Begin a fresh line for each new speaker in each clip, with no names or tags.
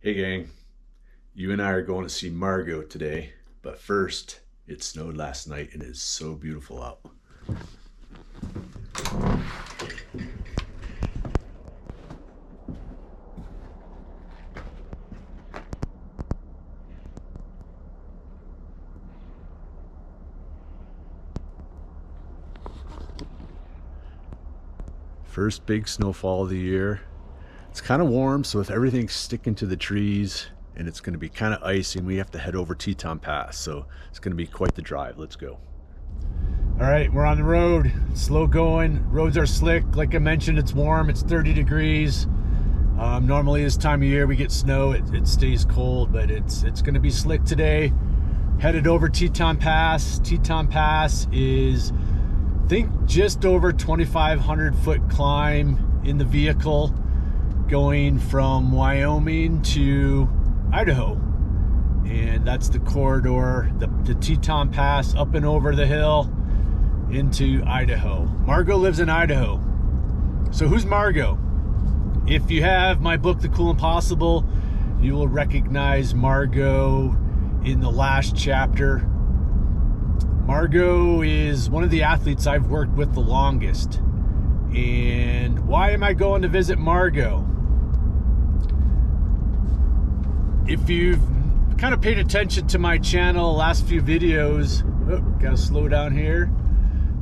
Hey gang, you and I are going to see Margo today, but first, it snowed last night and it is so beautiful out. First big snowfall of the year. It's kind of warm, so if everything's sticking to the trees and it's going to be kind of icy, and we have to head over Teton Pass, so it's going to be quite the drive. Let's go. All right, we're on the road. Slow going. Roads are slick. Like I mentioned, it's warm. It's 30 degrees. Normally this time of year we get snow. It stays cold, but it's going to be slick today. Headed over Teton Pass. Teton Pass is, I think, just over 2,500 foot climb in the vehicle, going from Wyoming to Idaho. And that's the corridor, the Teton Pass, up and over the hill into Idaho. Margo lives in Idaho. So who's Margo? If you have my book, The Cool Impossible, you will recognize Margo in the last chapter. Margo is one of the athletes I've worked with the longest. And why am I going to visit Margo? If you've kind of paid attention to my channel, last few videos, gotta slow down here.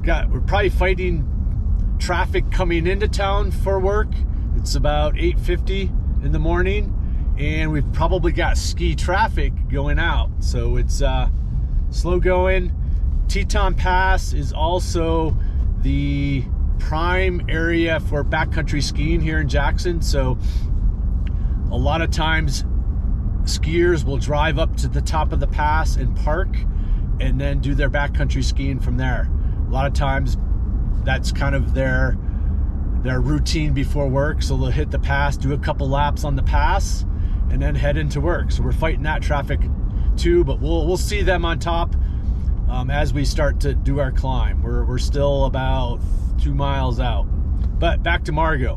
We're probably fighting traffic coming into town for work. It's about 8:50 in the morning, and we've probably got ski traffic going out. So it's slow going. Teton Pass is also the prime area for backcountry skiing here in Jackson. So a lot of times skiers will drive up to the top of the pass and park and then do their backcountry skiing from there. A lot of times that's kind of their routine before work. So they'll hit the pass, do a couple laps on the pass, and then head into work. So we're fighting that traffic too, but we'll see them on top as we start to do our climb. We're still about 2 miles out. But back to Margo.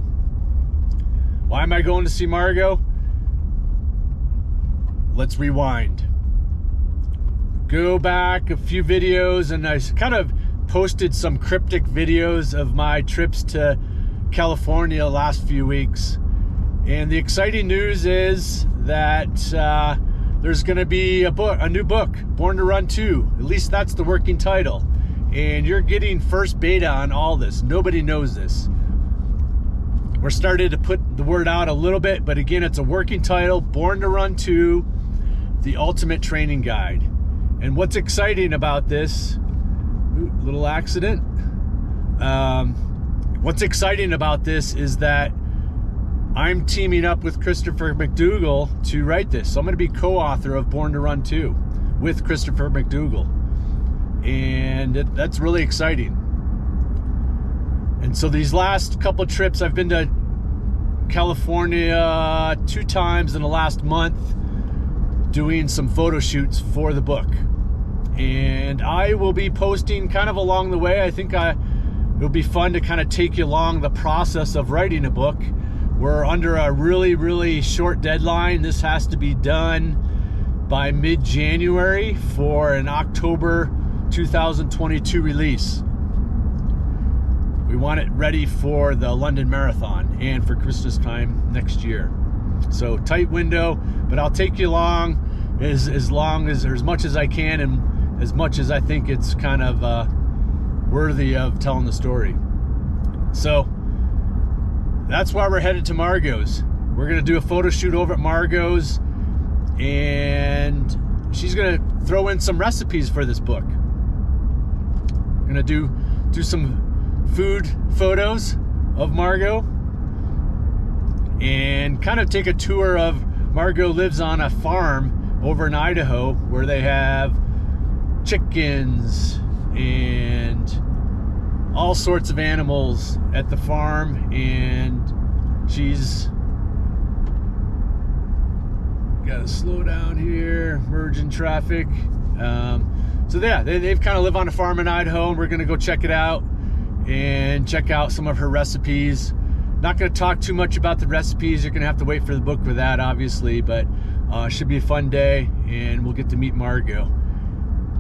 Why am I going to see Margo? Let's rewind. Go back a few videos, and I kind of posted some cryptic videos of my trips to California last few weeks. And the exciting news is that there's going to be a new book, Born to Run 2. At least that's the working title. And you're getting first beta on all this. Nobody knows this. We're starting to put the word out a little bit, but again, it's a working title, Born to Run 2, the ultimate training guide. And what's exciting about this, little accident. What's exciting about this is that I'm teaming up with Christopher McDougall to write this. So I'm going to be co-author of Born to Run 2 with Christopher McDougall. And that's really exciting. And so these last couple trips, I've been to California 2 times in the last month, doing some photo shoots for the book. And I will be posting kind of along the way. I think it'll be fun to kind of take you along the process of writing a book. We're under a really, really short deadline. This has to be done by mid-January for an October 2022 release. We want it ready for the London Marathon and for Christmas time next year. So tight window, but I'll take you along as long as, or as much as I can, and as much as I think it's kind of worthy of telling the story. So that's why we're headed to Margo's. We're gonna do a photo shoot over at Margo's, and she's gonna throw in some recipes for this book. We're gonna do some food photos of Margo and kind of take a tour of Margo lives on a farm over in Idaho where they have chickens and all sorts of animals at the farm, and she's gotta slow down here, merging traffic. So yeah, they've kind of live on a farm in Idaho, and we're gonna go check it out and check out some of her recipes. Not going to talk too much about the recipes. You're going to have to wait for the book for that, obviously, but should be a fun day, and we'll get to meet Margo.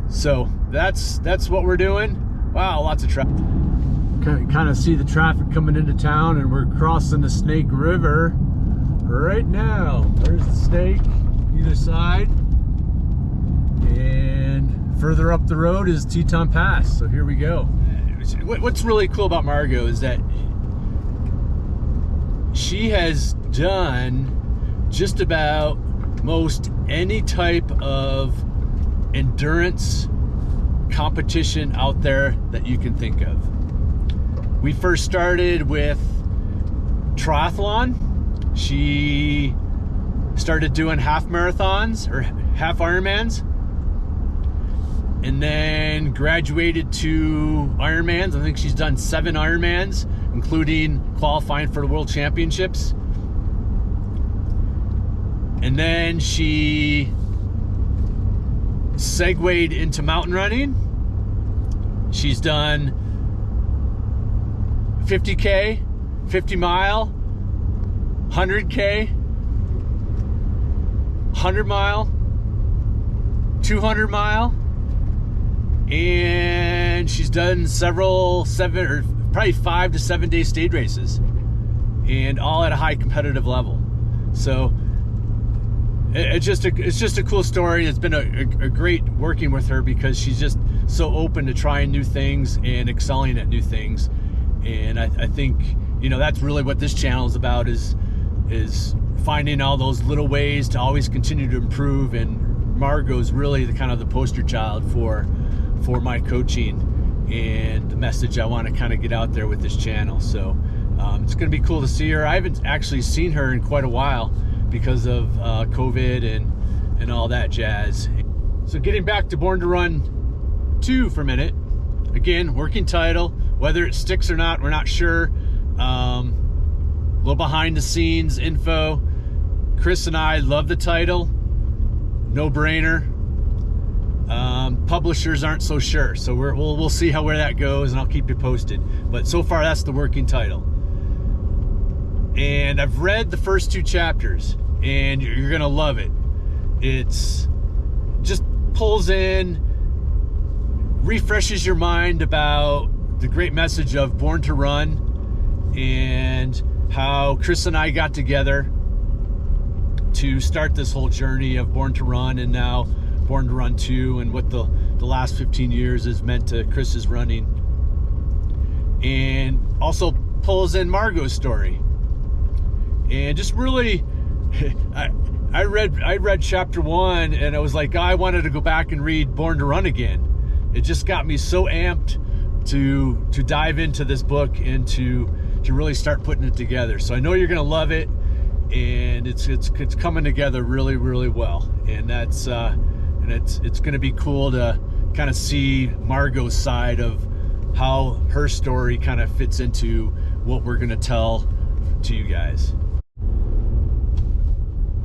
So that's what we're doing. Wow, lots of traffic. Kind of see the traffic coming into town, and we're crossing the Snake River right now. There's the Snake, either side. And further up the road is Teton Pass. So here we go. What's really cool about Margo is that she has done just about most any type of endurance competition out there that you can think of. We first started with triathlon. She started doing half marathons or half Ironmans, and then graduated to Ironmans. I think she's done 7 Ironmans, including qualifying for the World Championships. And then she segued into mountain running. She's done 50K, 50 mile, 100K, 100 mile, 200 mile, and she's done several 5 to 7 day stage races, and all at a high competitive level. So it's just a cool story. It's been a great working with her because she's just so open to trying new things and excelling at new things. And I think, you know, that's really what this channel is about, is finding all those little ways to always continue to improve. And Margo's really the kind of the poster child for my coaching and the message I want to kind of get out there with this channel. So it's going to be cool to see her. I haven't actually seen her in quite a while because of COVID and all that jazz. So getting back to Born to Run 2 for a minute. Again, working title. Whether it sticks or not, we're not sure. A little behind the scenes info. Chris and I love the title. No brainer. Publishers aren't so sure, so we'll see where that goes, and I'll keep you posted. But so far, that's the working title. And I've read the first 2 chapters, and you're gonna love it. It's just pulls in, refreshes your mind about the great message of Born to Run, and how Chris and I got together to start this whole journey of Born to Run, and now Born to Run 2, and what the last 15 years has meant to Chris's running. And also pulls in Margo's story. And just really, I read chapter 1, and I was like, I wanted to go back and read Born to Run again. It just got me so amped to dive into this book and to really start putting it together. So I know you're gonna love it, and it's coming together really, really well. And that's and it's gonna be cool to kind of see Margo's side of how her story kind of fits into what we're gonna tell to you guys.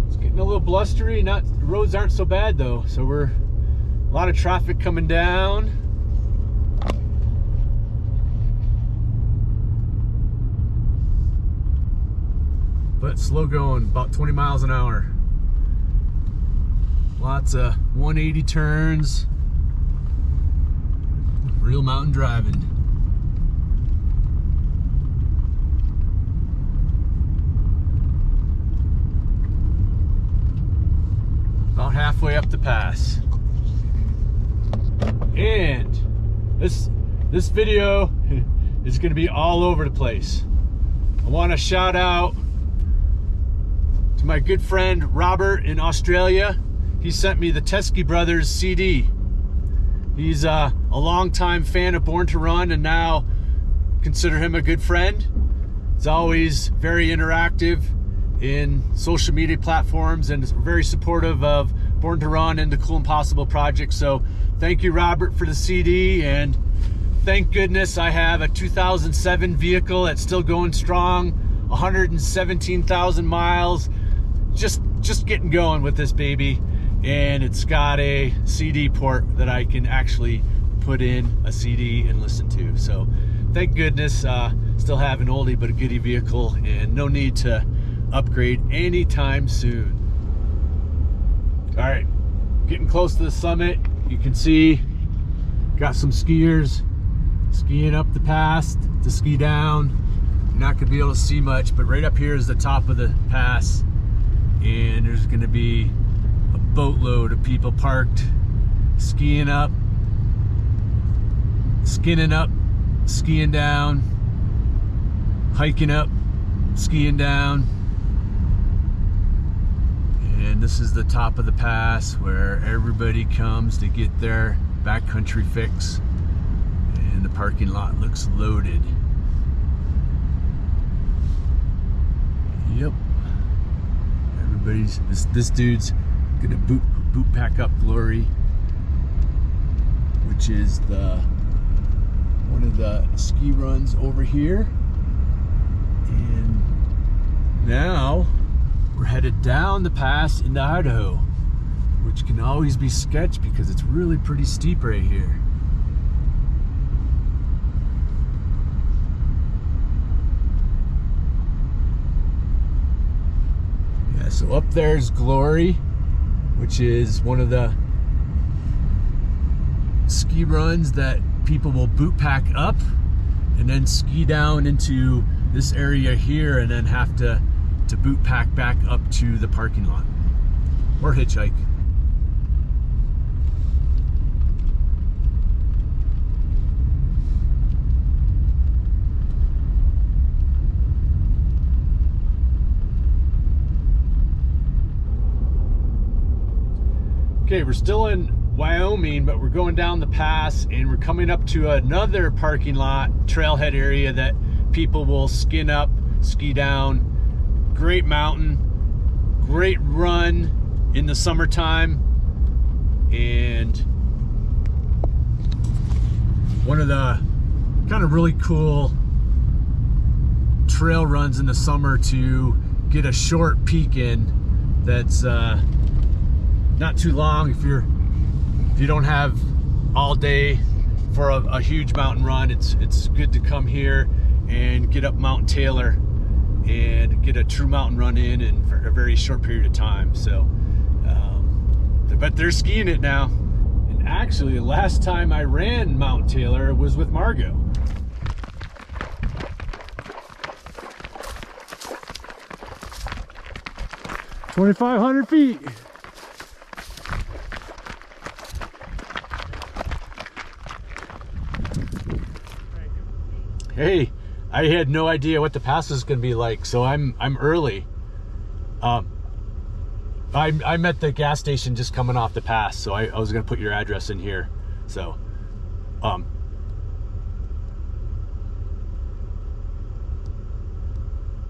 It's getting a little blustery. The roads aren't so bad though, so we're a lot of traffic coming down. But slow going, about 20 miles an hour. Lots of 180 turns. Real mountain driving. About halfway up the pass. And this video is going to be all over the place. I want to shout out to my good friend Robert in Australia. He sent me the Teskey Brothers CD. He's a longtime fan of Born to Run, and now consider him a good friend. He's always very interactive in social media platforms and is very supportive of Born to Run and the Cool Impossible project. So thank you, Robert, for the CD, and thank goodness I have a 2007 vehicle that's still going strong, 117,000 miles, just getting going with this baby. And it's got a CD port that I can actually put in a CD and listen to. So thank goodness, still have an oldie but a goodie vehicle, and no need to upgrade anytime soon. All right, getting close to the summit. You can see, got some skiers skiing up the pass to ski down. You're not gonna be able to see much, but right up here is the top of the pass, and there's gonna be a boatload of people parked, skiing up, skinning up, skiing down, hiking up, skiing down. And this is the top of the pass where everybody comes to get their backcountry fix. And the parking lot looks loaded. Yep. Everybody's, this dude's gonna boot pack up Glory, which is one of the ski runs over here. And now we're headed down the pass into Idaho, which can always be sketched because it's really pretty steep right here. Yeah, so up there's Glory, which is one of the ski runs that people will boot pack up and then ski down into this area here and then have to boot pack back up to the parking lot or hitchhike. Okay, we're still in Wyoming, but we're going down the pass and we're coming up to another parking lot, trailhead area that people will skin up, ski down. Great mountain, great run in the summertime, and one of the kind of really cool trail runs in the summer to get a short peak in that's not too long if you don't have all day for a huge mountain run. It's good to come here and get up Mount Taylor and get a true mountain run in for a very short period of time. So, but they're skiing it now. And actually, the last time I ran Mount Taylor was with Margo. $2,500 feet. Hey, I had no idea what the pass was going to be like, so I'm early. I'm at the gas station just coming off the pass, so I was going to put your address in here. So,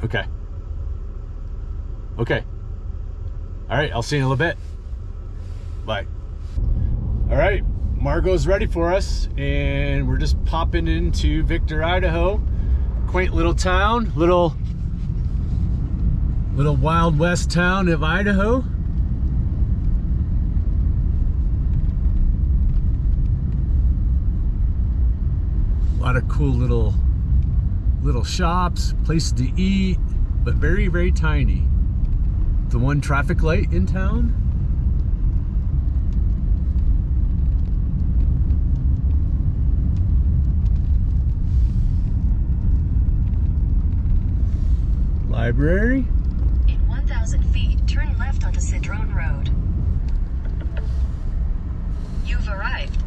okay. Okay. All right, I'll see you in a little bit. Bye. All right, Margo's ready for us, and we're just popping into Victor, Idaho. Quaint little town, little Wild West town of Idaho. A lot of cool little shops, places to eat, but very, very tiny. The one traffic light in town. Library.
In 1,000 feet, turn left onto Cedrone Road. You've arrived.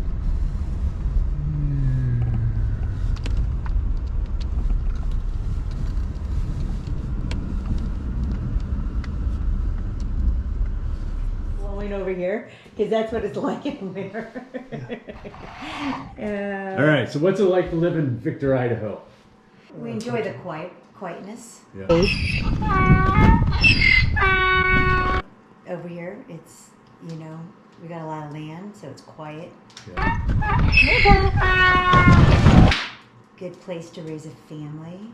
Blowing over here, because that's what it's like in there.
All right, so what's it like to live in Victor, Idaho?
We enjoy the quietness.
Yeah.
Over here, it's, you know, we got a lot of land, so it's quiet.
Yeah.
Good place to raise a family.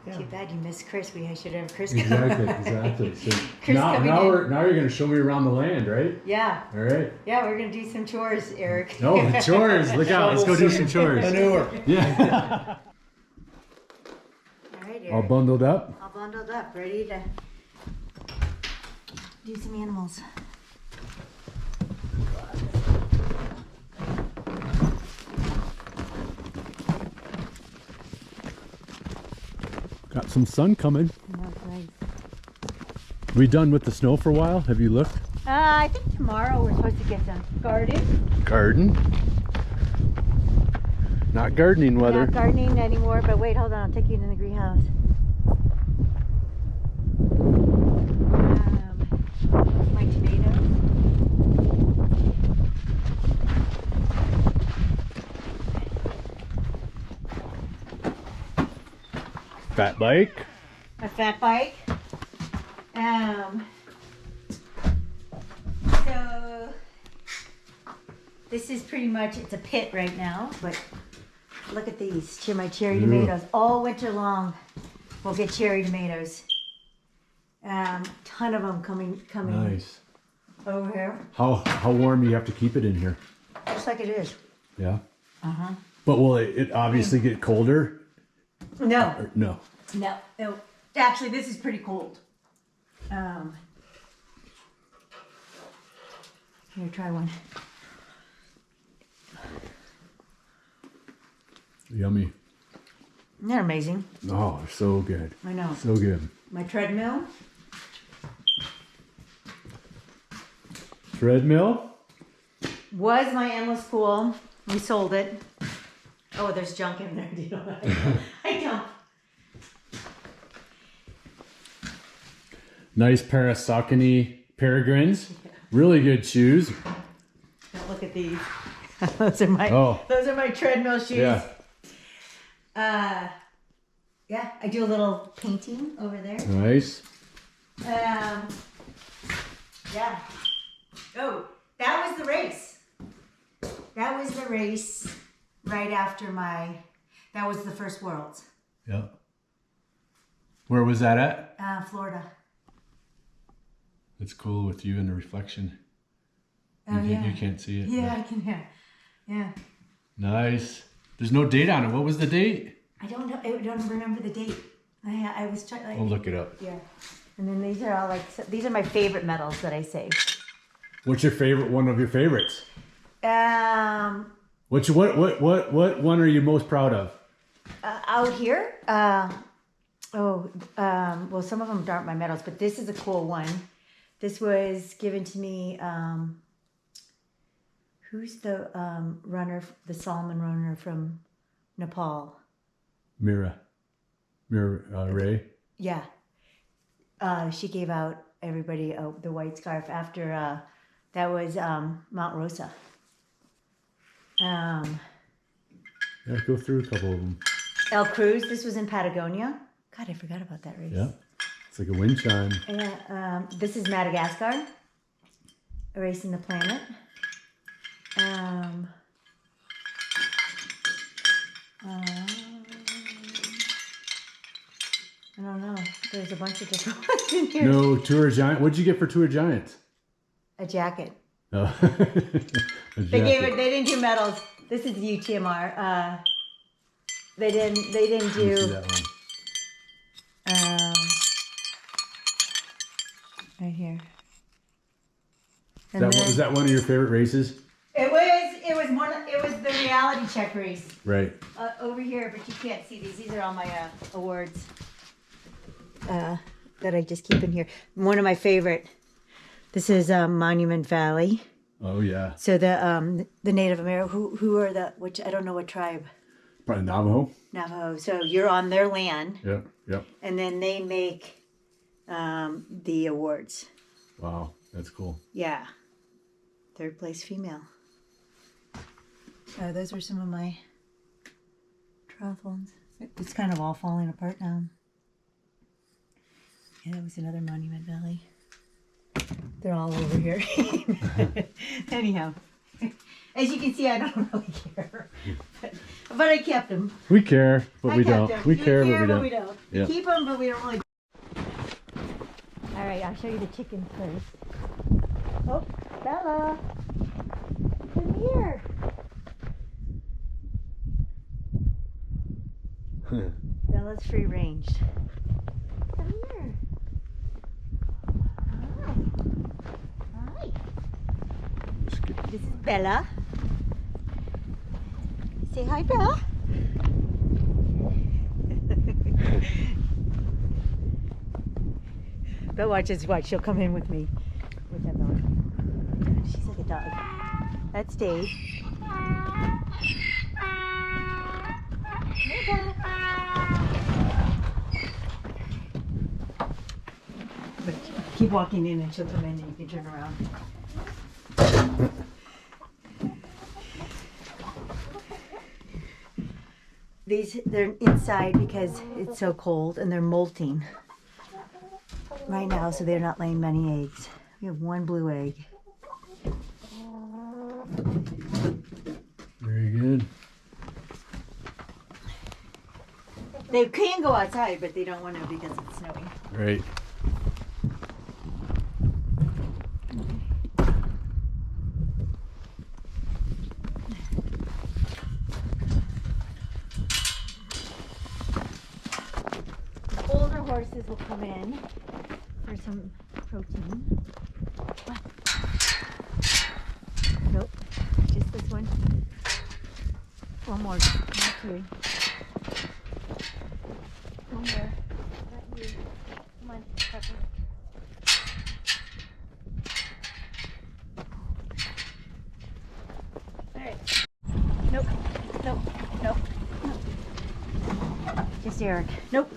Yeah.
Too bad you missed Chris. We should have Chris.
Exactly. So
Chris
now
coming in.
you're gonna show me around the land, right?
Yeah.
All right.
Yeah, we're gonna do some chores, Eric.
No chores. Look out. Let's go do some chores.
Manure.
Yeah.
All right, Eric.
All bundled up.
All bundled up, ready to do some animals.
Got some sun coming.
That's nice.
We done with the snow for a while? Have you looked?
I think tomorrow we're supposed to get some garden.
Garden. Not gardening weather.
Not gardening anymore, but wait, hold on. I'll take you to the greenhouse. My tomatoes.
Fat bike.
A fat bike. So this is pretty much, it's a pit right now, but look at these, my cherry tomatoes. All winter long we'll get cherry tomatoes. Ton of them coming
Nice.
over here.
How warm do you have to keep it in here?
Just like it is.
Yeah.
Uh-huh.
But will it obviously get colder?
No.
Or, no.
No, actually, this is pretty cold. Here, try one.
Yummy.
Isn't that amazing?
Oh, so good.
I know.
So good.
My treadmill.
Treadmill.
Was my endless pool. We sold it. Oh, there's junk in there. Do you know what I don't.
Nice pair of Saucony Peregrines. Really good shoes.
Now look at these. Those are my treadmill shoes.
Yeah.
Yeah, I do a little painting over there.
Nice.
Yeah. Oh, that was the race. That was the race right after that was the first Worlds.
Yeah. Where was that at?
Florida.
It's cool with you in the reflection.
Oh, yeah.
You can't see it.
Yeah, I can hear. Yeah.
Nice. There's no date on it. What was the date?
I don't know. I don't remember the date. I was trying.
I'll look it up.
Yeah. And then these are all these are my favorite medals that I saved.
What's your favorite? One of your favorites?
What
one are you most proud of?
out here? Well, some of them aren't my medals, but this is a cool one. This was given to me. Who's the runner, the Solomon runner from Nepal?
Mira Ray.
Yeah. She gave out everybody the white scarf after that was Mount Rosa.
Yeah, go through a couple of them.
El Cruz, this was in Patagonia. God, I forgot about that race.
Yeah, it's like a wind chime.
This is Madagascar, Erasing the Planet. I don't know. There's a bunch of different ones in here.
No, Tour of Giants. What'd you get for Tour of Giants?
A jacket.
Oh.
They didn't do medals. This is UTMR. They didn't do.
See that one.
Right here.
Was that one of your favorite races?
It was the reality check race.
Right.
Over here, but you can't see these. These are all my awards that I just keep in here. One of my favorite. This is Monument Valley.
Oh yeah.
So the Native American who are which I don't know what tribe.
Probably Navajo.
Navajo. So you're on their land.
Yep. Yep.
And then they make the awards.
Wow, that's cool.
Yeah. Third place female. Those were some of my triathlons. It's kind of all falling apart now. Yeah, that was another Monument Valley. They're all over here. Anyhow. As you can see, I don't really care. But I kept them.
We care, but we don't.
Them.
We care, but we don't.
We
Yeah.
keep them, but we don't really. All right, I'll show you the chickens first. Oh, Bella, come here. Bella's free range. Come here. Hi. Hi. This is Bella. Say hi, Bella. But watch. She'll come in with me. With that Bella. She's like a dog. That's Dave. Hey, Bella. But keep walking in and she'll come in and you can turn around. They're inside because it's so cold and they're molting right now, so they're not laying many eggs. We have one blue egg.
Very good.
They can go outside, but they don't want to because it's snowing.
Right.
Older horses will come in for some protein. Nope, just this one. One more, not two. One more, not you. Come on, Pepper. All right. Nope. Just Eric. Nope.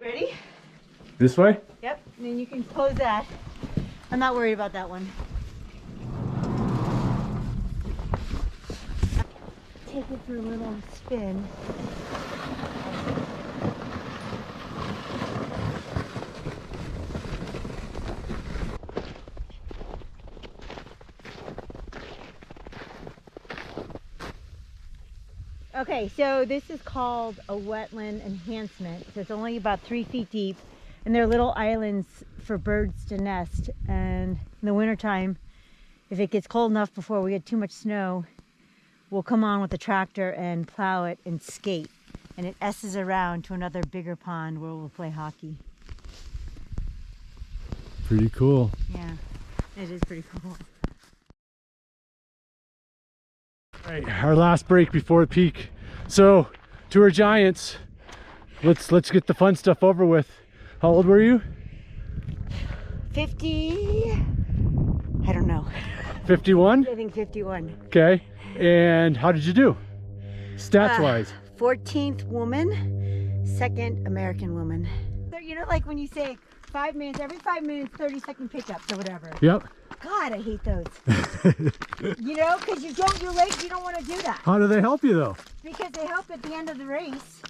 Ready?
This way?
Yep. And then you can close that. I'm not worried about that one. Take it for a little spin. Okay, so this is called a wetland enhancement. So it's only about 3 feet deep, and they're little islands for birds to nest. And in the wintertime, if it gets cold enough before we get too much snow, we'll come on with the tractor and plow it and skate. And it S's around to another bigger pond where we'll play hockey.
Pretty cool.
Yeah, it is pretty cool.
All right, our last break before peak. So, Tour Giants, let's get the fun stuff over with. How old were you?
50, I don't know.
51?
I think 51.
Okay, and how did you do? Stats wise?
14th woman, 2nd American woman. So, you know, like when you say 5 minutes, every 5 minutes, 30-second pickups or whatever.
Yep.
God, I hate those. You know, because you don't want to do that.
How do they help you though?
Because they help at the end of the race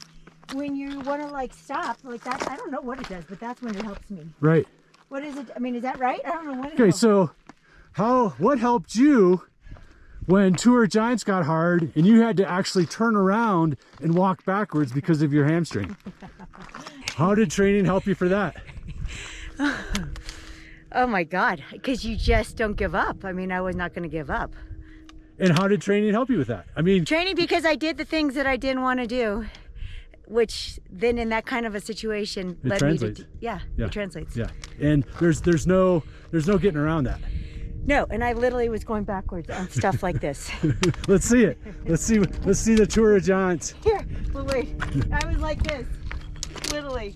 when you want to like stop like that. I don't know what it does, but that's when it helps me.
Right.
What is it? I mean, is that right? I don't know what it
Okay,
helps.
so what helped you when Tour Giants got hard and you had to actually turn around and walk backwards because of your hamstring? How did training help you for that?
Oh my God, because you just don't give up. I mean, I was not going to give up.
And how did training help you with that? I mean,
Training because I did the things that I didn't want to do, which then in that kind of a situation
It
led
translates.
me to, yeah, it translates.
Yeah, and there's no getting around that.
No, and I literally was going backwards on stuff like this.
Let's see it. Let's see the Tour of Giants.
Here, well, wait, I was like this, literally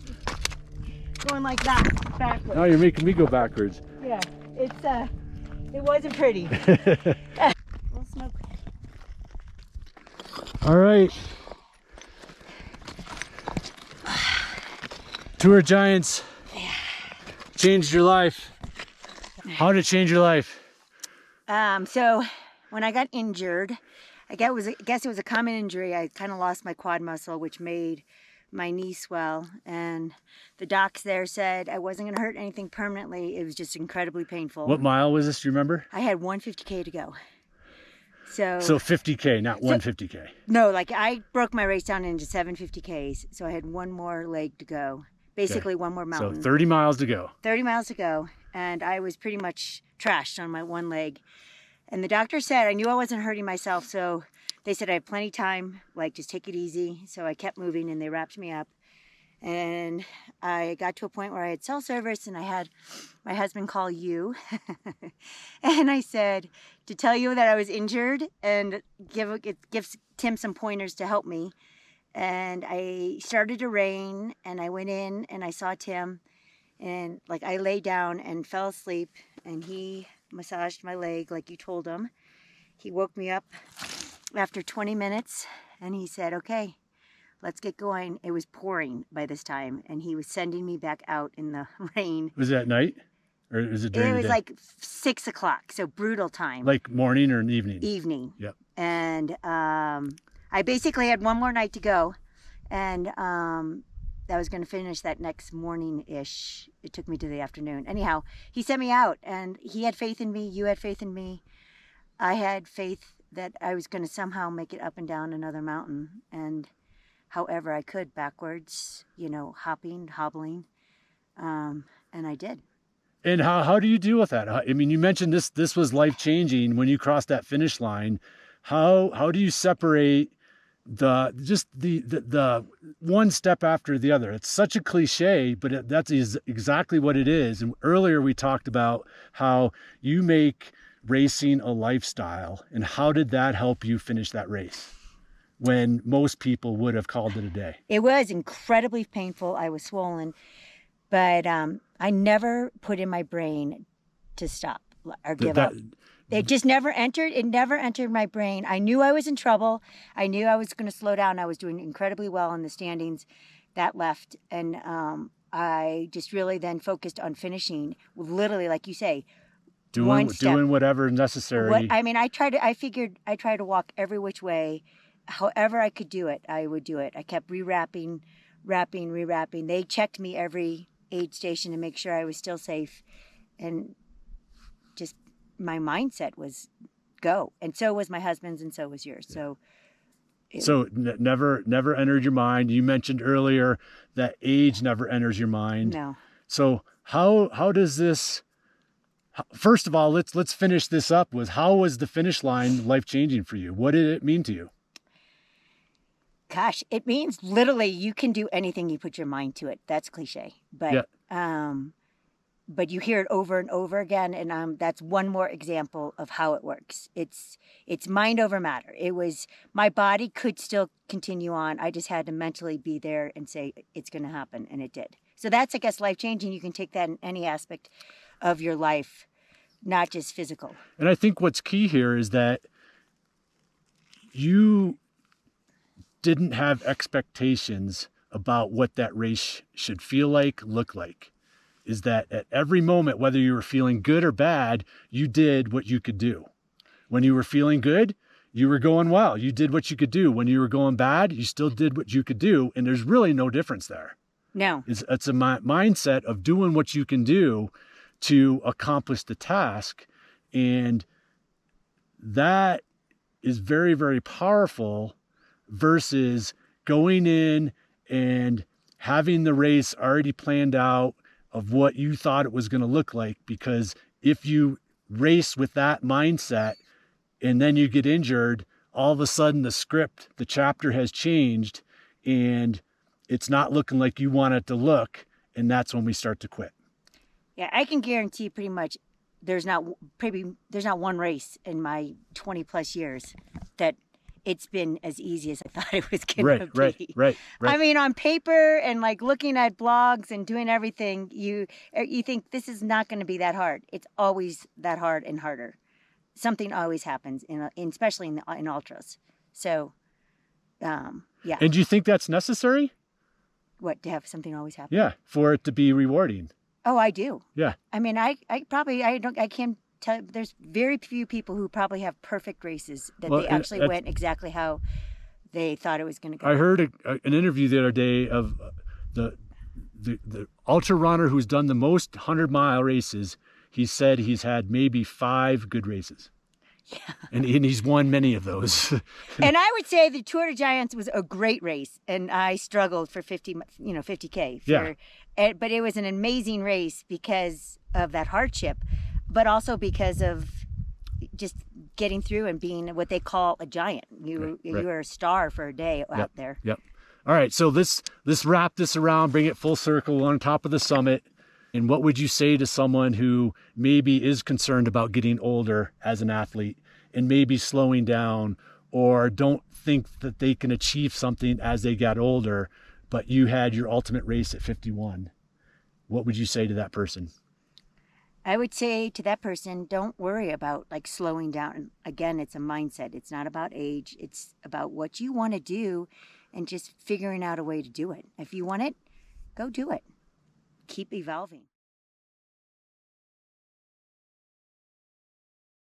going like that, backwards.
Now you're making me go backwards.
Yeah, it wasn't pretty. Little smoke.
All right. Tour Giants. changed your life? How did it change your life?
So when I got injured, I guess it was a common injury. I kind of lost my quad muscle, which made my knee swell. And the docs there said I wasn't going to hurt anything permanently. It was just incredibly painful.
What mile was this? Do you remember?
I had 150K to go. So
50K, not 150K.
No, like I broke my race down into 750Ks. So I had one more leg to go. Basically one more mountain.
So 30 miles to go.
30 miles to go. And I was pretty much trashed on my one leg. And the doctor said, I knew I wasn't hurting myself, so they said I have plenty of time, like just take it easy. So I kept moving and they wrapped me up. And I got to a point where I had cell service and I had my husband call you. And I said, to tell you that I was injured and give Tim some pointers to help me. And I started to rain and I went in and I saw Tim and like I lay down and fell asleep and he massaged my leg like you told him. He woke me up after 20 minutes and he said, okay, let's get going. It was pouring by this time and he was sending me back out in the rain.
Was it at night or was it during the day?
It was like 6 o'clock, so brutal time.
Like morning or evening?
Evening.
Yep.
And I basically had one more night to go and I was going to finish that next morning-ish. It took me to the afternoon. Anyhow, he sent me out and he had faith in me. You had faith in me. I had faith that I was going to somehow make it up and down another mountain. And however I could, backwards, you know, hopping, hobbling. And I did.
And how do you deal with that? I mean, you mentioned this was life-changing when you crossed that finish line. How do you separate the one step after the other? It's such a cliche, but that's exactly what it is. And earlier we talked about how you make racing a lifestyle, and how did that help you finish that race when most people would have called it a day?
It was incredibly painful. I was swollen, but I never put in my brain to stop or give up. It just never entered. It never entered my brain. I knew I was in trouble. I knew I was going to slow down. I was doing incredibly well in the standings. That left. And I just really then focused on finishing, literally, like you say,
doing whatever necessary.
I tried to walk every which way. However I could do it, I would do it. I kept rewrapping. They checked me every aid station to make sure I was still safe. And just my mindset was go. And so was my husband's and so was yours. So never entered your mind. You mentioned earlier that age never enters your mind. No.
So how does this, first of all, let's finish this up with how was the finish line life-changing for you? What did it mean to you?
Gosh, it means literally you can do anything you put your mind to it. That's cliche. But but you hear it over and over again, and that's one more example of how it works. It's mind over matter. It was, my body could still continue on. I just had to mentally be there and say it's going to happen, and it did. So that's, I guess, life-changing. You can take that in any aspect of your life, not just physical.
And I think what's key here is that you didn't have expectations about what that race should feel like, look like. Is that at every moment, whether you were feeling good or bad, you did what you could do. When you were feeling good, you were going well. You did what you could do. When you were going bad, you still did what you could do. And there's really no difference there.
No.
It's a mindset of doing what you can do to accomplish the task. And that is very, very powerful versus going in and having the race already planned out of what you thought it was going to look like. Because if you race with that mindset and then you get injured, all of a sudden the chapter has changed and it's not looking like you want it to look. And that's when we start to quit.
Yeah, I can guarantee pretty much there's not one race in my 20 plus years that it's been as easy as I thought it was going to be.
Right.
I mean, on paper and like looking at blogs and doing everything, you think this is not going to be that hard. It's always that hard and harder. Something always happens, especially in ultras. So, yeah.
And do you think that's necessary?
What, to have something always happen?
Yeah, for it to be rewarding.
Oh, I do.
Yeah.
I mean, I can't tell. There's very few people who probably have perfect races that
Well,
they actually went exactly how they thought it was going to go.
I heard an interview the other day of the ultra runner who's done the most 100-mile races. He said he's had maybe 5 good races.
Yeah.
And he's won many of those.
And I would say the Tour de Giants was a great race, and I struggled for 50K.
Yeah.
But it was an amazing race because of that hardship, but also because of just getting through and being what they call a giant. You were a star for a day out there.
Yep. All right, so let's wrap this around, bring it full circle. We're on top of the summit. And what would you say to someone who maybe is concerned about getting older as an athlete and maybe slowing down, or don't think that they can achieve something as they got older, but you had your ultimate race at 51? What would you say to that person?
I would say to that person, don't worry about like slowing down. Again, it's a mindset. It's not about age. It's about what you want to do and just figuring out a way to do it. If you want it, go do it. Keep evolving.